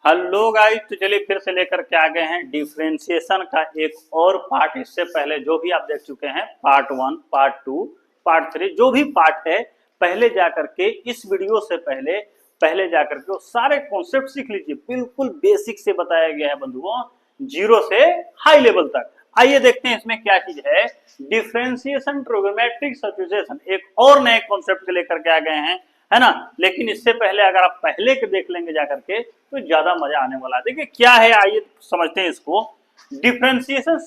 Hello guys, तो चलिए फिर से लेकर के आ गए हैं डिफरेंशिएशन का एक और पार्ट। इससे पहले जो भी आप देख चुके हैं पार्ट 1, पार्ट 2, पार्ट 3, जो भी पार्ट है पहले जाकर के इस वीडियो से पहले जाकर के वो सारे कॉन्सेप्ट सीख लीजिए। बिल्कुल बेसिक से बताया गया है बंधुओं, जीरो से हाई लेवल तक। आइए देखते हैं इसमें क्या चीज है। डिफरेंशिएशन, ट्रिग्नोमेट्रिक सब्स्टिट्यूशन एक और नए कॉन्सेप्ट लेकर के आ गए हैं, है ना। लेकिन इससे पहले अगर आप पहले के देख लेंगे जाकर के तो ज्यादा मजा आने वाला है। देखिए क्या है, आइए समझते हैं इसको। डिफरेंशिएशन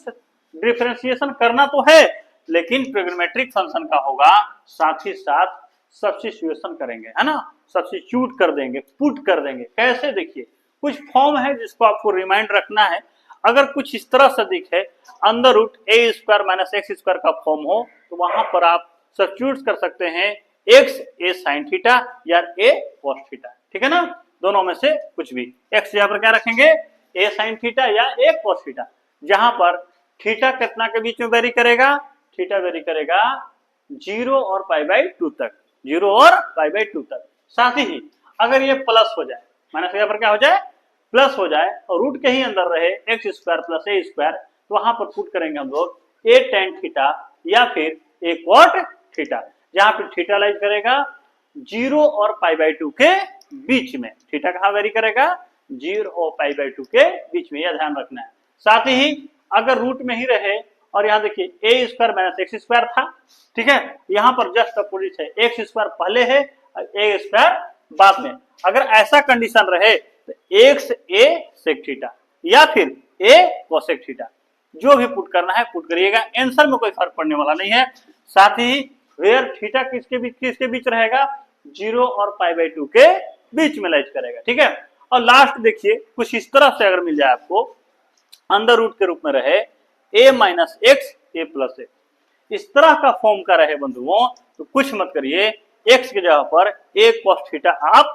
डिफरेंशिएशन करना तो है, लेकिन ट्रिग्नोमेट्रिक फंक्शन का होगा, साथ ही साथ सब्स्टिट्यूशन करेंगे, है ना। सब्स्टिट्यूट कर देंगे, पुट कर देंगे। कैसे, देखिए कुछ फॉर्म है जिसको आपको रिमाइंड रखना है। अगर कुछ इस तरह से दिखे, अंडर रूट ए स्क्वायर माइनस एक्स स्क्वायर का फॉर्म हो, तो वहां पर आप सब्स्टिट्यूट कर सकते हैं एक्स ए साइन थीटा या ए कॉस थीटा, ठीक है ना। दोनों में से कुछ भी। एक्स यहाँ पर क्या रखेंगे, ए साइन थीटा या ए कॉस थीटा, जहां पर थीटा कितना के बीच में वेरी करेगा, थीटा वेरी करेगा 0 और पाई बाई 2 तक, 0 और पाई बाई 2 तक। साथ ही अगर ये प्लस हो जाए, माइनस यहाँ पर क्या हो जाए, प्लस हो जाए, और रूट के ही अंदर रहे एक्स स्क्वायर प्लस ए स्क्वायर, तो वहां पर पुट करेंगे हम लोग ए टेन थीटा या फिर ए कॉट थीटा, जहां पर थीटा लाइज करेगा 0 और पाई बाई 2 के बीच में। थीटा कहां वेरी करेगा, 0 और पाई बाई 2 के बीच में, यह ध्यान रखना है। साथ ही अगर रूट में ही रहे, और यहाँ देखिए ए स्क्वायर माइनस एक्स स्क्वायर था, ठीक है, यहाँ पर जस्ट अपोजिट है, एक्स स्क्वायर पहले है ए स्क्वायर बाद में। अगर ऐसा कंडीशन रहे तो एक्स ए सेक थीटा या फिर ए कोसेक थीटा, जो भी पुट करना है पुट करिएगा, आंसर में कोई फर्क पड़ने वाला नहीं है। साथ ही वेयर थीटा किसके बीच रहेगा, 0 और पाई बाई 2 के बीच में लाइज करेगा, ठीक है। और लास्ट देखिए कुछ इस तरह से अगर मिल जाए आपको, अंडर रूट के रूप में रहे ए माइनस एक्स ए प्लस एक्स, इस तरह का फॉर्म का रहे बंधुओं, तो कुछ मत करिए, एक्स की जगह पर ए कॉस थीटा आप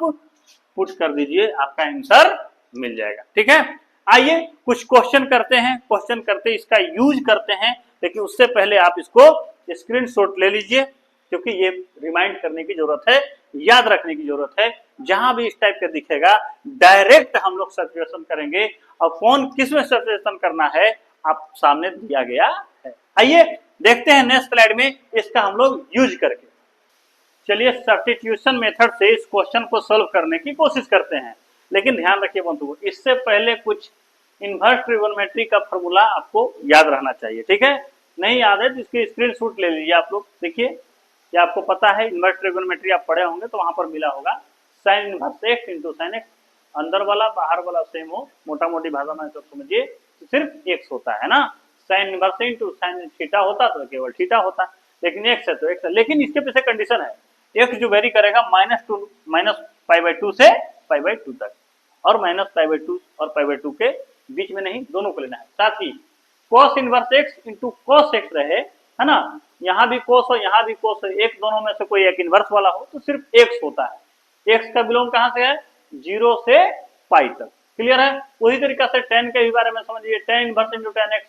पुट कर दीजिए, आपका आंसर मिल जाएगा, ठीक है। आइए कुछ क्वेश्चन करते हैं, क्वेश्चन करते इसका यूज करते हैं, लेकिन उससे पहले आप इसको स्क्रीनशॉट ले लीजिए, क्योंकि ये रिमाइंड करने की जरूरत है, याद रखने की जरूरत है। जहां भी इस टाइप का दिखेगा डायरेक्ट हम लोग सब्स्टिट्यूशन करेंगे, और कौन किस में सब्स्टिट्यूशन करना है आप सामने दिया गया है। आइए देखते हैं नेक्स्ट स्लाइड में इसका हम लोग यूज करके। चलिए सब्स्टिट्यूशन मेथड से इस क्वेश्चन को सॉल्व करने की कोशिश करते हैं, लेकिन ध्यान रखिए बंधुओं, इससे पहले कुछ इनवर्स ट्रिगोनोमेट्री का फॉर्मूला आपको याद रहना चाहिए, ठीक है। नहीं याद है तो इसकी स्क्रीनशॉट ले लीजिए आप लोग। देखिए क्या आपको पता है, इनवर्स ट्रिगोनोमेट्री आप पढ़े होंगे तो वहां पर मिला होगा sign inverse X into sine x, अंदर वाला बाहर वाला सेम हो, मोटा मोटी भाषा में तो समझिए तो सिर्फ एक्स होता है ना। Sine inverse into sine theta होता तो केवल थीटा होता, लेकिन एक्स है तो एक्स है। लेकिन इसके पीछे कंडीशन है, एक्स जो वेरी करेगा माइनस पाई बाई 2 से पाई बाई 2 तक, और माइनस पाई बाई 2 और पाई बाई 2 के बीच में नहीं, दोनों को लेना है। साथ ही cos inverse X into cos x रहे, है ना, यहाँ भी कोस हो यहाँ भी कोस हो, एक दोनों में से कोई एक इनवर्स वाला हो तो सिर्फ एक्स होता है। एक्स का बिलोंग कहां से है, 0 से पाई तक, क्लियर है। उसी तरीका से टेन के भी बारे में समझिए, tan inverse into ten x,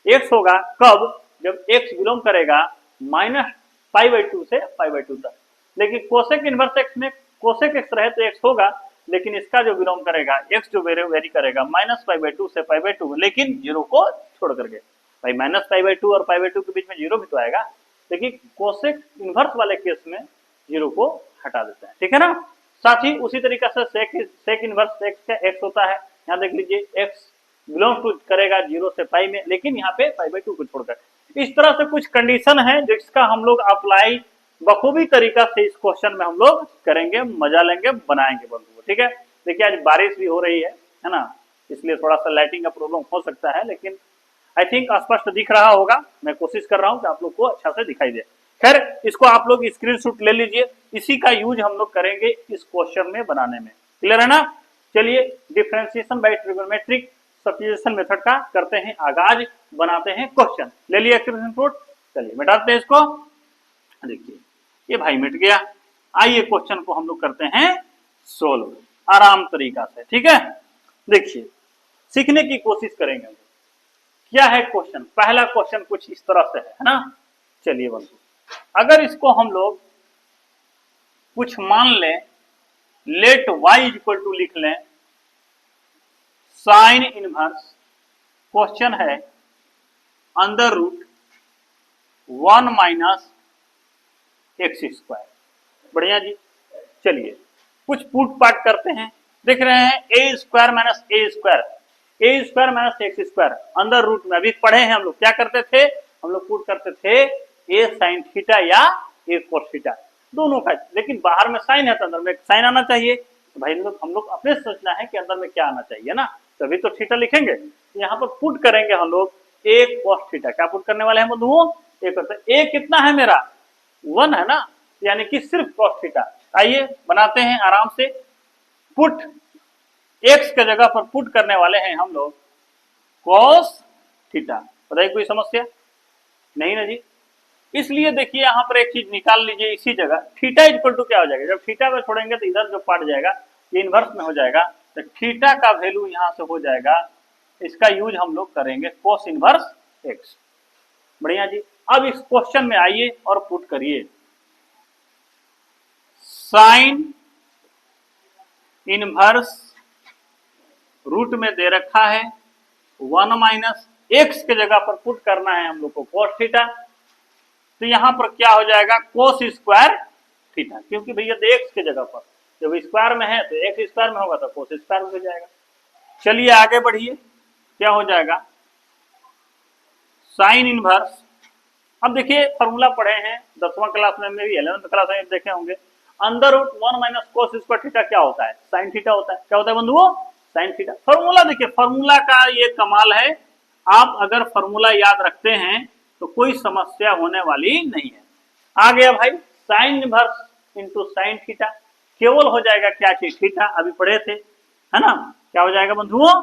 x होगा कब, जब एक्स बिलोंग करेगा माइनस पाई बाई 2 से पाई बाई 2 तक। लेकिन कोसेक इनवर्स एक्स में कोसेक एक्स रहे तो एक्स होगा, लेकिन इसका जो बिलोंग करेगा एक्स जो वेरी करेगा माइनस पाई बाई 2 से पाई बाई 2, लेकिन 0 को छोड़ करके। भाई माइनस पाई बाई 2 और पाई बाई 2 के बीच में 0 भी तो आएगा, लेकिन कोसेक इनवर्स वाले केस में 0 को हटा देते हैं, ठीक है ना। साथ ही उसी तरीके से सेक इनवर्स एक्स का एक्स होता है, यहाँ देख लीजिए एक्स बिलोंग टू करेगा 0 से पाई में, लेकिन यहाँ पे पाई बाई 2 को छोड़कर। इस तरह से कुछ कंडीशन है जिसका हम लोग अप्लाई बखूबी तरीका से इस क्वेश्चन में हम लोग करेंगे, मजा लेंगे, बनाएंगे बंधुओं, ठीक है। देखिए आज बारिश भी हो रही है ना, इसलिए थोड़ा सा लाइटिंग का प्रॉब्लम हो सकता है, लेकिन आई थिंक स्पष्ट दिख रहा होगा। मैं कोशिश कर रहा हूं कि आप लोग को अच्छा से दिखाई दे। खैर इसको आप लोग स्क्रीनशॉट ले लीजिए, इसी का यूज हम लोग करेंगे इस क्वेश्चन में बनाने में, क्लियर है ना। चलिए differentiation by trigonometric substitution method का करते हैं आगाज, बनाते हैं क्वेश्चन। ले लिया स्क्रीनशॉट, चलिए मिटाते हैं इसको। देखिए ये भाई मिट गया। आइए क्वेश्चन को हम लोग करते हैं सोल्व आराम तरीका से, ठीक है। देखिए सीखने की कोशिश करेंगे। क्या है क्वेश्चन, पहला क्वेश्चन कुछ इस तरह से है ना। चलिए बंधु, अगर इसको हम लोग कुछ मान लें, लेट y इक्वल टू लिख लें साइन इनवर्स क्वेश्चन है under root 1 minus X square. बढ़िया जी। चलिए कुछ पुट पाट करते हैं। देख रहे हैं A square minus minus X square under root में अभी पढ़े हैं हम लोग। क्या करते थे हम लोग? पुट करते थे ए साइन थीटा या ए कोस थीटा, दोनों का। लेकिन बाहर में साइन है तो अंदर में साइन आना चाहिए। तो भाई लोग हम लोग अपने सोचना है कि अंदर में क्या आना चाहिए ना, तभी तो थीटा लिखेंगे। यहाँ पर पुट करेंगे हम लोग ए कोस थीटा। क्या पुट करने वाले हैं बंधुओं? ए कितना है मेरा? 1 है ना, यानी कि सिर्फ कोस थीटा। आइए बनाते हैं आराम से। पुट एक्स के जगह पर पुट करने वाले हैं हम लोग कोस थीटा। बताइए कोई समस्या? नहीं ना जी। इसलिए देखिए यहाँ पर एक चीज निकाल लीजिए इसी जगह, थीटा इक्वल टू क्या हो जाएगा? जब थीटा में छोड़ेंगे तो इधर जो पार्ट जाएगा ये इनवर्स में हो जाएगा, तो थीटा का वैल्यू यहाँ से हो जाएगा, इसका यूज हम लोग करेंगे कोस इनवर्स एक्स। बढ़िया जी। अब इस क्वेश्चन में आइए और पुट करिए साइन इनवर्स रूट में दे रखा है 1 माइनस एक्स के जगह पर पुट करना है हम लोग को कोस थीटा। तो यहां पर क्या हो जाएगा? कोस स्क्वायर थीटा, क्योंकि भैया एक्स के जगह पर जब स्क्वायर में है तो एक्स स्क्वायर में होगा तो कोस स्क्वायर हो जाएगा। चलिए आगे बढ़िए, क्या हो जाएगा? Sine inverse. अब देखिए फॉर्मूला पढ़े हैं 10वां क्लास में भी, 11th क्लास में देखे होंगे। Under root 1 minus cos square theta क्या होता है? साइन थीटा होता है। क्या होता है बंधुओं? Sine theta. फॉर्मूला देखिए, फॉर्मूला का ये कमाल है, आप अगर फॉर्मूला याद रखते हैं तो कोई समस्या होने वाली नहीं है। आ गया भाई sine inverse into sine theta, केवल हो जाएगा क्या चीज? थीटा। अभी पढ़े थे, है ना? क्या हो जाएगा बंधुओं?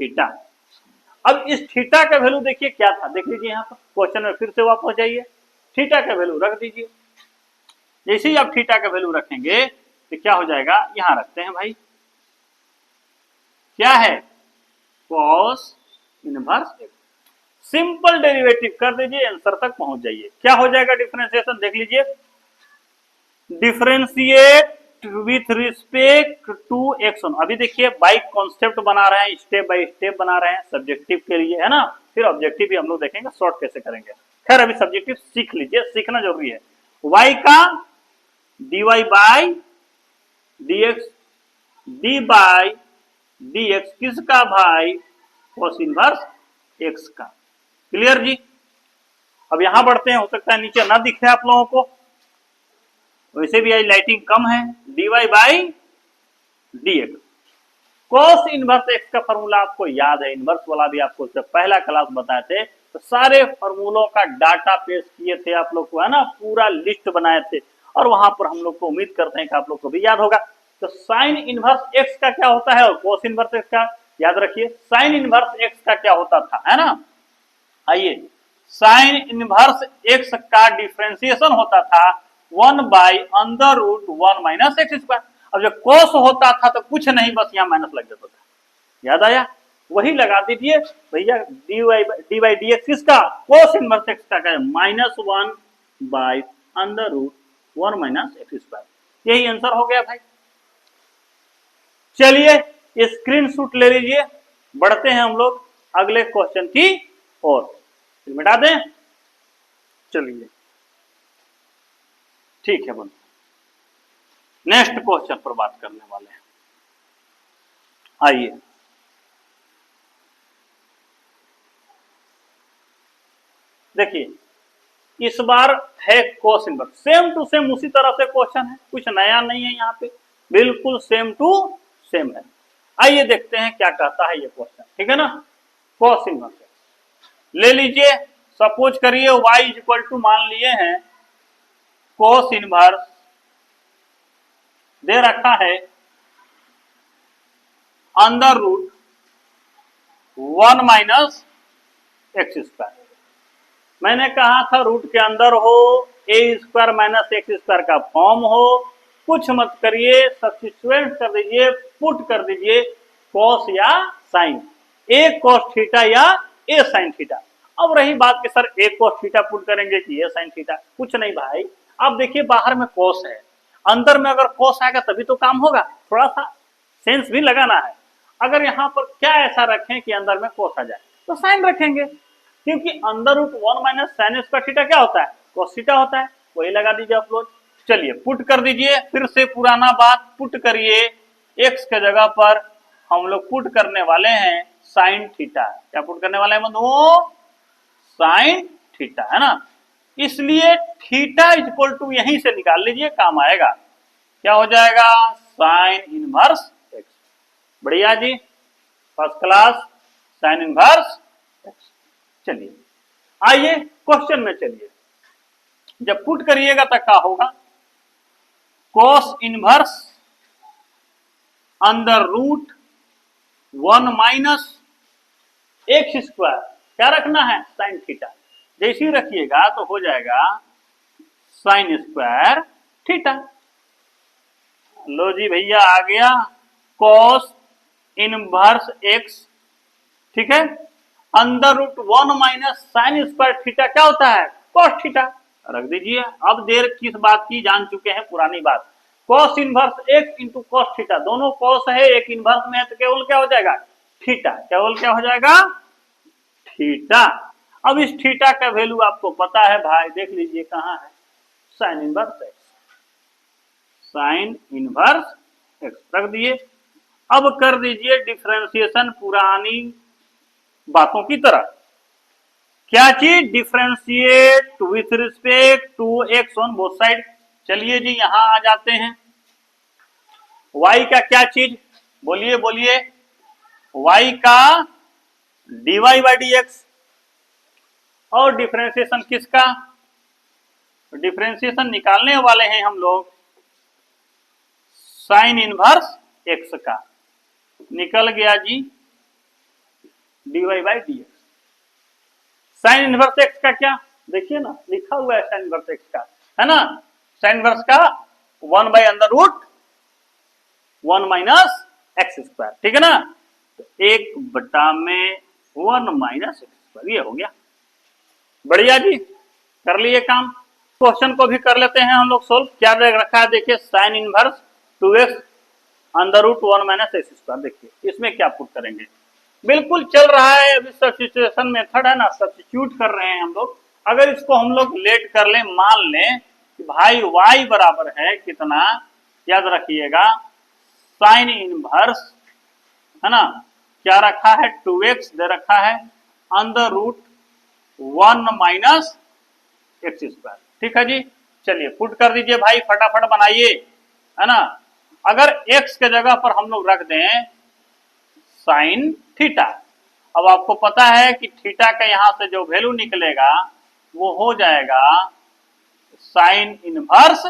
थीटा। अब इस थीटा का वैल्यू देखिए क्या था, देख लीजिए यहाँ पर क्वेश्चन में, फिर से वापस जाइए, थीटा का वैल्यू रख दीजिए। जैसे ही आप थीटा का वैल्यू रखेंगे तो क्या हो जाएगा? यहां रखते हैं भाई, क्या है? Cos inverse x. Simple derivative कर दीजिए, आंसर तक पहुंच जाइए। क्या हो जाएगा डिफरेंशिएशन? देख लीजिए, differentiate with respect to X one. अभी देखिए बाई कॉन्सेप्ट बना रहे हैं, स्टेप बाय स्टेप बना रहे हैं सब्जेक्टिव के लिए, है ना? फिर ऑब्जेक्टिव भी हम लोग देखेंगे शॉर्ट कैसे करेंगे। खैर अभी सब्जेक्टिव सीख लीजिए, सीखना जरूरी है। y का dy by dx, D by dx किसका भाई? कोस इनवर्स x का। क्लियर जी? अब यहां बढ़ते हैं, हो सकता है नीचे ना दिखे आप लोगों को, वैसे भी आज लाइटिंग कम है। dy by dx, cos inverse x का फॉर्मूला आपको याद है, इनवर्स वाला भी आपको जब पहला क्लास बताए थे तो सारे फॉर्मूलों का डाटा पेश किए थे आप लोग को, है ना? पूरा लिस्ट बनाए थे, और वहां पर हम लोग को उम्मीद करते हैं कि आप लोग को भी याद होगा। तो साइन इनवर्स x का क्या होता है और कोस इनवर्स x का याद रखिए। साइन इनवर्स x का क्या होता था, है ना? आइए, साइन इनवर्स x का डिफरेंशिएशन होता था 1 by under root 1 minus X square. अब जब कोस होता था तो कुछ नहीं, बस यहाँ माइनस लग जाता था। याद आया? वही लगा दीजिए भैया, डी बाई डी एक्स किसका? कोस इनवर्स एक्स का है -1 by under root 1 minus X square. यही आंसर हो गया भाई। चलिए स्क्रीनशॉट ले लीजिए, बढ़ते हैं हम लोग अगले क्वेश्चन की ओर। मिटा दें, चलिए ठीक है बंधु, नेक्स्ट क्वेश्चन पर बात करने वाले हैं। आइए, देखिए इस बार है cos inverse, same to same उसी तरह से क्वेश्चन है, कुछ नया नहीं है यहाँ पे, बिल्कुल सेम टू सेम है। आइए देखते हैं क्या कहता है ये क्वेश्चन, ठीक है ना? कोस इनवर्स ले लीजिए, सपोज करिए y इक्वल टू मान लिए हैं कोस इनवर्स दे रखा है under root 1 minus X square. मैंने कहा था रूट के अंदर हो A square minus X square का फॉर्म हो, कुछ मत करिए, सब्स्टिट्यूएंट कर दीजिए, पुट कर दीजिए कॉस या साइन, ए कॉस थीटा या ए साइन थीटा। अब रही बात कि सर ए कॉस थीटा पुट करेंगे कि ए साइन थीटा, कुछ नहीं भाई। अब देखिए बाहर में कॉस है, अंदर में अगर कॉस आएगा तभी तो काम होगा, थोड़ा सा सेंस भी लगाना है। अगर यहाँ पर क्या ऐसा रखें कि अंदर में कोस आ जाए, तो साइन रखेंगे, क्योंकि under root 1 minus sine square theta क्या होता है, कोस थीटा होता है। वही लगा दीजिए आप लोग। चलिए पुट कर दीजिए, फिर से पुराना बात पुट करिए। एक्स के जगह पर हम लोग पुट करने वाले हैं साइन थीटा। क्या पुट करने वाले हैं बंधुओं, साइन थीटा, है ना। इसलिए थीटा इज इक्वल टू यहीं से निकाल लीजिए, काम आएगा। क्या हो जाएगा, साइन इनवर्स एक्स। बढ़िया जी, first class, sine inverse X. चलिए आइए क्वेश्चन में चलिए, जब पुट करिएगा तो क्या होगा, cos inverse under root 1 minus X square, क्या रखना है, साइन थीटा। जैसे ही रखिएगा तो हो जाएगा साइन स्क्वायर थीटा। लो जी भैया आ गया कॉस इनवर्स एक्स, ठीक है, under root 1 minus sine square theta क्या होता है, कॉस थीटा। रख दीजिए। अब देर किस बात की, जान चुके हैं पुरानी बात, cos inverse X into cos theta, दोनों कॉस है, एक इनवर्स में है, तो केवल क्या हो जाएगा, थीटा, केवल क्या हो जाएगा, थीटा। अब इस थीटा का वैल्यू आपको पता है भाई, देख लीजिए कहाँ है, sign inverse x, sign inverse x रख दिए। अब कर दीजिए डिफरेंशिएशन पुरानी बातों की तरह। क्या चीज, differentiate with respect to X on both side. चलिए जी यहां आ जाते हैं, y का क्या चीज, बोलिए बोलिए, y का dy बाई डी एक्स, और डिफरेंशिएशन किसका, डिफरेंशिएशन निकालने वाले हैं हम लोग साइन इनवर्स एक्स का। निकल गया जी dy by D x. Sign inverse x का क्या, देखिए ना लिखा हुआ है साइन इनवर्स एक्स का, है ना, साइन इनवर्स का 1 by under root 1 minus X square, ठीक है ना, तो 1 बटा में 1 माइनस एक्स स्क्वायर, ये हो गया। बढ़िया जी, कर लिए काम। क्वेश्चन को भी कर लेते हैं हम लोग सोल्व। क्या रखा है देखिए, sine inverse 2x under root 1 minus X square. देखिए इसमें क्या पुट करेंगे, बिल्कुल चल रहा है अभी सब्स्टिट्यूशन मेथड है ना, सब्स्टिट्यूट कर रहे हैं हम लोग। अगर इसको हम लोग लेट कर लें, मान लें कि भाई y बराबर है कितना, याद रखिएगा साइन इनवर्स, है ना, क्या रखा है 2x दे रखा है under root 1 minus X square, ठीक है जी। चलिए पुट कर दीजिए भाई, फटाफट बनाइए, है ना। अगर x के जगह पर हम लोग रख दें साइन थीटा, अब आपको पता है कि थीटा का यहां से जो वैल्यू निकलेगा वो हो जाएगा साइन इनवर्स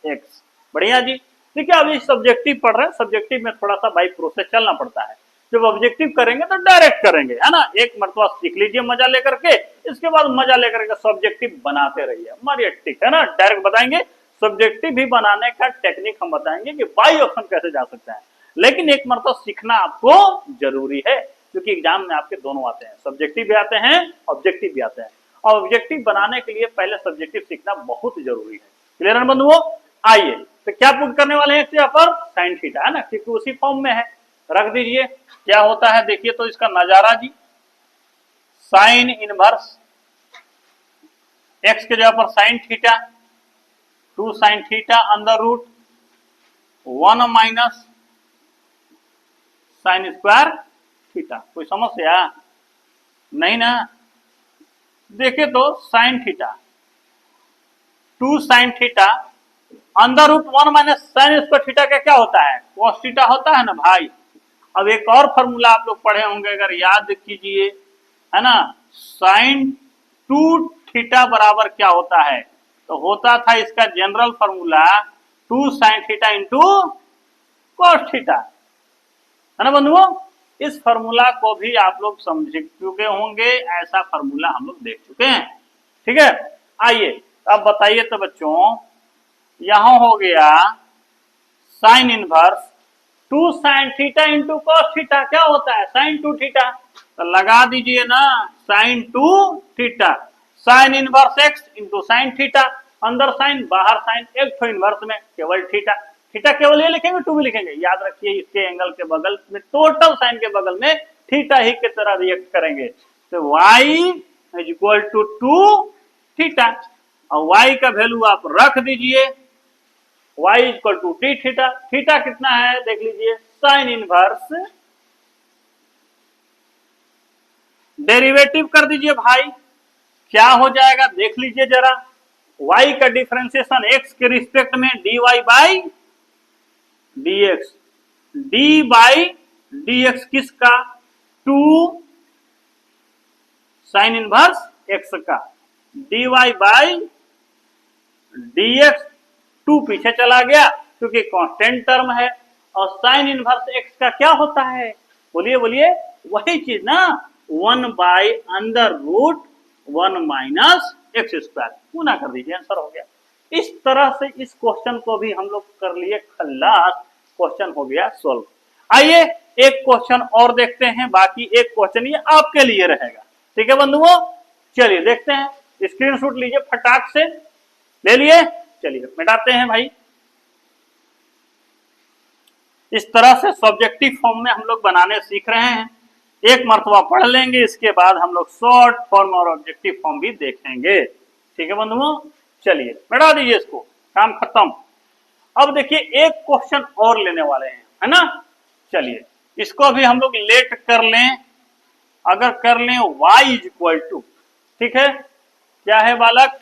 एक्स। बढ़िया जी। देखिए अभी सब्जेक्टिव पढ़ रहे हैं, सब्जेक्टिव में थोड़ा सा बाई प्रोसेस चलना पड़ता है। जब ऑब्जेक्टिव करेंगे तो डायरेक्ट करेंगे, है ना, एक मरतबा सीख लीजिए मजा लेकर के, इसके बाद मजा लेकर के सब्जेक्टिव बनाते रहिए, हमारी ठीक है ना, डायरेक्ट बताएंगे। सब्जेक्टिव भी बनाने का टेक्निक हम बताएंगे कि बाई ऑप्शन कैसे जा सकता है, लेकिन एक मरतबा सीखना आपको जरूरी है, क्योंकि एग्जाम में आपके दोनों आते हैं, सब्जेक्टिव भी आते हैं, ऑब्जेक्टिव भी आते हैं, और ऑब्जेक्टिव बनाने के लिए पहले सब्जेक्टिव सीखना बहुत जरूरी है। क्लियर है बंधुओं। आइए तो क्या पुट करने वाले हैं यहाँ पर, साइन थीटा, है ना, क्योंकि उसी फॉर्म में है, रख दीजिए। क्या होता है देखिए तो इसका नजारा जी, साइन इनवर्स एक्स के जगह पर sine theta, 2 sine theta under root 1 minus sine square theta. कोई समस्या नहीं ना। देखिए तो sine theta 2 sine theta under root 1 minus sine square theta का क्या होता है, कॉस थीटा होता है ना भाई। अब एक और फॉर्मूला आप लोग पढ़े होंगे, अगर याद कीजिए, है ना, साइन 2 थीटा बराबर क्या होता है, तो होता था इसका general formula 2 sine theta into cos theta, है ना बंधुओं। इस फॉर्मूला को भी आप लोग समझ चुके होंगे, ऐसा फॉर्मूला हम लोग देख चुके हैं, ठीक है। आइए अब बताइए तो बच्चों, यहां हो गया sine inverse 2 sine theta into cos theta, क्या होता है साइन 2 थीटा, तो लगा दीजिए ना साइन 2 थीटा, sine inverse X into sine theta, अंदर साइन बाहर साइन, एक तो इनवर्स में केवल थीटा, थीटा केवल ये लिखेंगे, टू भी लिखेंगे, याद रखिए इसके एंगल के बगल में, टोटल साइन के बगल में थीटा ही की तरह रिएक्ट करेंगे। तो y is equal to 2 theta, और y का वैल्यू आप रख दीजिए, y equal to D theta. Theta कितना है देख लीजिए, साइन इनवर्स, डेरिवेटिव कर दीजिए भाई, क्या हो जाएगा देख लीजिए जरा, y का डिफरेंशिएशन x के रिस्पेक्ट में dy by dx, d by dx किसका, 2 साइन इनवर्स x का, dy बाई dx 2 पीछे चला गया क्योंकि कांस्टेंट टर्म है, और साइन इनवर्स x का क्या होता है, बोलिए बोलिए, वही चीज ना, 1 by under root 1 minus X square, गुना कर दीजिए, आंसर हो गया। इस तरह से इस क्वेश्चन को भी हम लोग कर लिए खल्लास, क्वेश्चन हो गया सोल्व। आइए एक क्वेश्चन और देखते हैं, बाकी एक क्वेश्चन ये आपके लिए रहेगा, ठीक है बंधुओं। चलिए देखते हैं, स्क्रीनशॉट लीजिए फटाक से, ले लिए, चलिए मिटाते हैं भाई। इस तरह से सब्जेक्टिव फॉर्म में हम लोग बनाने सीख रहे हैं, एक मर्तबा पढ़ लेंगे, इसके बाद हम लोग शॉर्ट फॉर्म और ऑब्जेक्टिव फॉर्म भी देखेंगे, ठीक है बंधुओं। चलिए मिटा दीजिए इसको, काम खत्म। अब देखिए एक क्वेश्चन और लेने वाले हैं, है ना। चलिए इसको भी हम लोग लेट कर लें, अगर कर लें y इज इक्वल टू, ठीक है, क्या है बालक,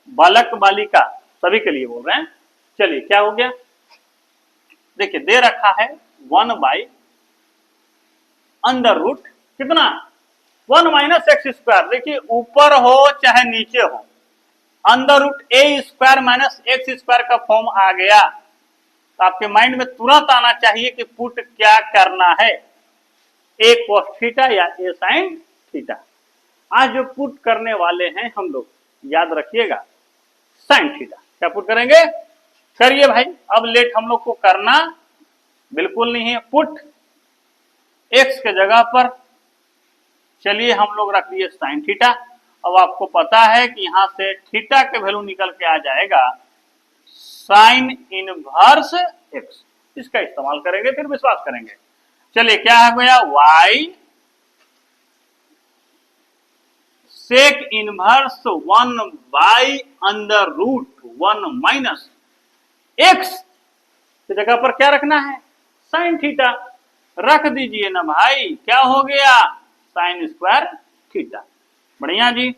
बालक बालिका सभी के लिए बोल रहे हैं। चलिए क्या हो गया, देखिए दे रखा है 1 बाई अंडर रूट कितना, 1 माइनस एक्स स्क्वायर, देखिए ऊपर हो चाहे नीचे हो, अंडर रूट ए स्क्वायर माइनस एक्स स्क्वायर का फॉर्म आ गया, तो आपके माइंड में तुरंत आना चाहिए कि पुट क्या करना है, ए कोस थीटा या ए साइन थीटा। आज जो पुट करने वाले हैं हम लोग, याद रखिएगा साइन थीटा, क्या पुट करेंगे, करिए भाई। अब लेट हम लोग को करना बिल्कुल नहीं है, पुट एक्स के जगह पर चलिए हम लोग रख दिए साइन थीटा। अब आपको पता है कि यहां से थीटा के वैल्यू निकल के आ जाएगा साइन इनवर्स एक्स, इसका इस्तेमाल करेंगे फिर विश्वास करेंगे। चलिए क्या हो गया, y sec inverse 1 by under root 1 minus X की जगह पर क्या रखना है, साइन थीटा, रख दीजिए ना भाई, क्या हो गया, साइन स्क्वायर थीटा। बढ़िया जी,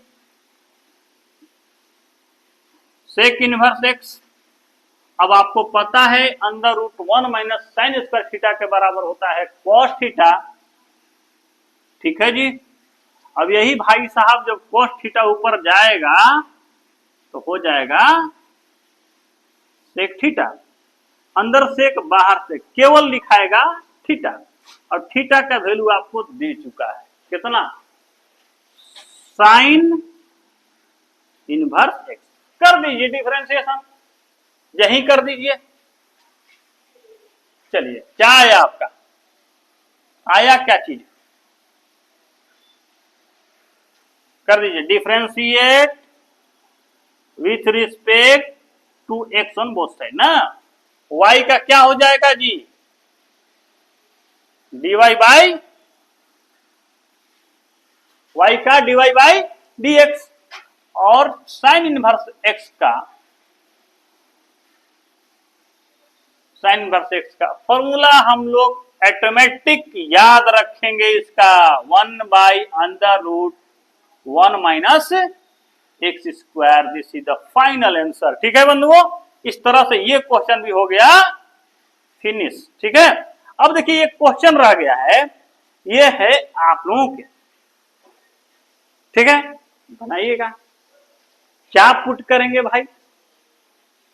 सेक इनवर्स एक्स, अब आपको पता है under root 1 minus sine square theta के बराबर होता है कॉस थीटा, ठीक है जी। अब यही भाई साहब जब कॉस थीटा ऊपर जाएगा तो हो जाएगा सेक थीटा, अंदर सेक बाहर से केवल लिखाएगा थीटा, और थीटा का वैल्यू आपको दे चुका है कितना, साइन इनवर्स एक्स, कर दीजिए डिफरेंशिएशन, यही कर दीजिए। चलिए क्या आया आपका, आया क्या चीज, कर दीजिए differentiate with respect to X on both side ना, y का क्या हो जाएगा जी, dy बाई, y का dy बाई dx, और साइन इनवर्स x का, साइन इनवर्स x का फॉर्मूला हम लोग ऑटोमेटिक याद रखेंगे, इसका 1 by under root 1 minus X square, this is the final answer, ठीक है बंधुओं। इस तरह से ये क्वेश्चन भी हो गया फिनिश, ठीक है। अब देखिए एक क्वेश्चन रह गया है, ये है आप लोगों के, ठीक है, बनाइएगा, क्या पुट करेंगे भाई,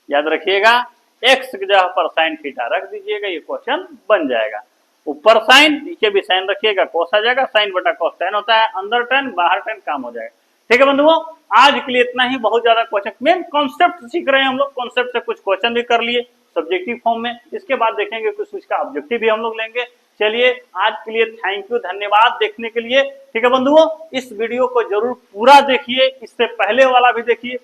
याद रखिएगा एक्स की जगह पर साइन थीटा रख दीजिएगा, ये क्वेश्चन बन जाएगा, ऊपर साइन नीचे भी साइन रखिएगा, कोस आ जाएगा, साइन बटा कोस टेन होता है, अंदर टेन बाहर टेन, काम हो जाएगा, ठीक है बंधुओं। आज के लिए इतना ही, बहुत ज्यादा क्वेश्चन, मेन कॉन्सेप्ट सीख रहे हैं हम लोग, कॉन्सेप्ट से कुछ क्वेश्चन भी कर लिए सब्जेक्टिव फॉर्म में, इसके बाद देखेंगे कुछ इसका ऑब्जेक्टिव भी हम लोग लेंगे। चलिए आज के लिए थैंक यू, धन्यवाद देखने के लिए, ठीक है बंधुओं। इस वीडियो को जरूर पूरा देखिए, इससे पहले वाला भी देखिए,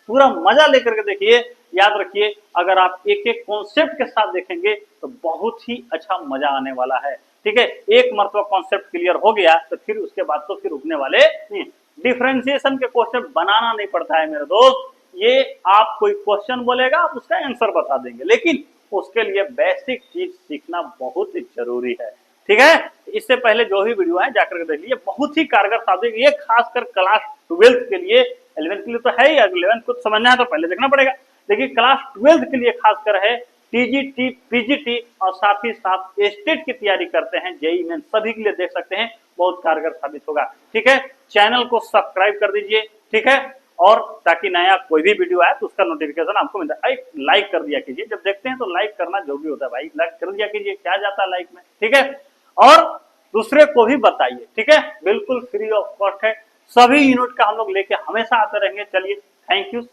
पूरा मजा लेकर के देखिए, याद रखिए, अगर आप एक एक कॉन्सेप्ट के साथ देखेंगे तो बहुत ही अच्छा मजा आने वाला है। ठीक है, एक मरतबा कॉन्सेप्ट क्लियर हो गया तो फिर उसके बाद तो फिर रुकने वाले नहीं। डिफरेंशिएशन के क्वेश्चन बनाना नहीं पड़ता है मेरे दोस्त, ये आप कोई क्वेश्चन बोलेगा आप उसका आंसर बता देंगे, लेकिन उसके लिए बेसिक चीज सीखना बहुत जरूरी है। ठीक है, इससे पहले जो भी वीडियो है जाकर के देख लीजिए, बहुत ही कारगर साबित, ये खासकर क्लास 12 के लिए, 11th के लिए तो है ही, 11th को समझना है तो पहले देखना पड़ेगा, लेकिन क्लास 12 के लिए खासकर है, टीजीटी, पीजीटी और साथ ही साथ स्टेट की तैयारी करते हैं, जेईई मेन, सभी के लिए देख सकते हैं, बहुत कारगर साबित होगा। ठीक है, चैनल को सब्सक्राइब कर दीजिए। ठीक है, और ताकि नया कोई भी वीडियो आए तो उसका नोटिफिकेशन आपको मिलता है। लाइक कर दिया कीजिए, जब देखते हैं तो लाइक करना जरूरी होता है भाई, लाइक कर दिया कीजिए, क्या जाता है लाइक में। ठीक है, और दूसरे को भी बताइए। ठीक है, बिल्कुल फ्री ऑफ कॉस्ट है, सभी यूनिट का हम लोग लेके हमेशा आते रहेंगे। चलिए, थैंक यू।